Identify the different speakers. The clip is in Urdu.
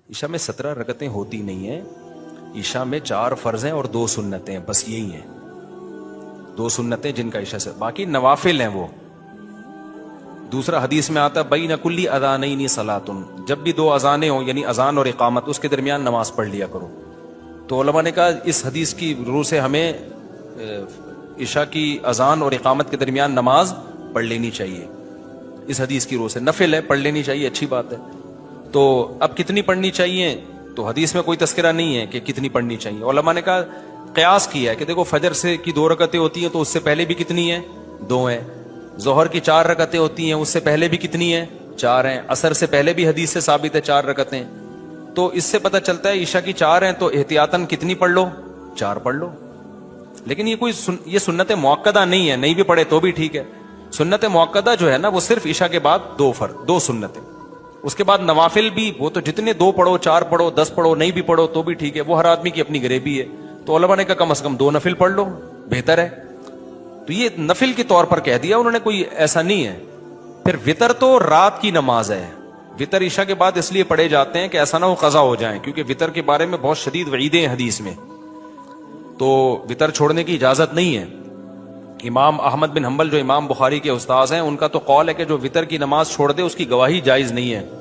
Speaker 1: عشاء میں 17 رکعتیں ہوتی نہیں ہیں. عشاء میں 4 فرض ہیں اور 2 سنتیں ہیں، بس یہی ہیں. 2 سنتیں جن کا عشاء سے، باقی نوافل ہیں وہ. دوسرا حدیث میں آتا ہے بین کلی اذانین صلاۃ، جب بھی 2 اذانیں ہوں یعنی اذان اور اقامت، اس کے درمیان نماز پڑھ لیا کرو. تو علماء نے کہا اس حدیث کی روح سے ہمیں عشاء کی اذان اور اقامت کے درمیان نماز پڑھ لینی چاہیے. اس حدیث کی روح سے نفل ہے، پڑھ لینی چاہیے، اچھی بات ہے. تو اب کتنی پڑھنی چاہیے؟ تو حدیث میں کوئی تذکرہ نہیں ہے کہ کتنی پڑھنی چاہیے. علماء نے کہا قیاس کیا ہے کہ دیکھو فجر سے کی 2 رکعتیں ہوتی ہیں تو اس سے پہلے بھی کتنی ہیں؟ 2 ہیں. ظہر کی 4 رکعتیں ہوتی ہیں، اس سے پہلے بھی کتنی ہیں؟ 4 ہیں. عصر سے پہلے بھی حدیث سے ثابت ہے 4 رکعتیں. تو اس سے پتہ چلتا ہے عشاء کی 4 ہیں تو احتیاطاً کتنی پڑھ لو؟ 4 پڑھ لو. لیکن یہ کوئی یہ سنت موقدہ نہیں ہے، نہیں بھی پڑھے تو بھی ٹھیک ہے. سنت موقدہ جو ہے نا وہ صرف عشاء کے بعد 2 سنتیں. اس کے بعد نوافل بھی وہ تو جتنے 2 پڑھو، 4 پڑھو، 10 پڑھو، نہیں بھی پڑھو تو بھی ٹھیک ہے، وہ ہر آدمی کی اپنی غریبی ہے. تو علماء نے کہا کم از کم 2 نفل پڑھ لو، بہتر ہے. تو یہ نفل کے طور پر کہہ دیا انہوں نے، کوئی ایسا نہیں ہے. پھر وتر تو رات کی نماز ہے. وتر عشاء کے بعد اس لیے پڑھے جاتے ہیں کہ ایسا نہ ہو قضا ہو جائیں، کیونکہ وتر کے بارے میں بہت شدید وعیدیں ہیں حدیث میں. تو وتر چھوڑنے کی اجازت نہیں ہے. امام احمد بن حنبل جو امام بخاری کے استاذ ہیں، ان کا تو قول ہے کہ جو وتر کی نماز چھوڑ دے اس کی گواہی جائز نہیں ہے.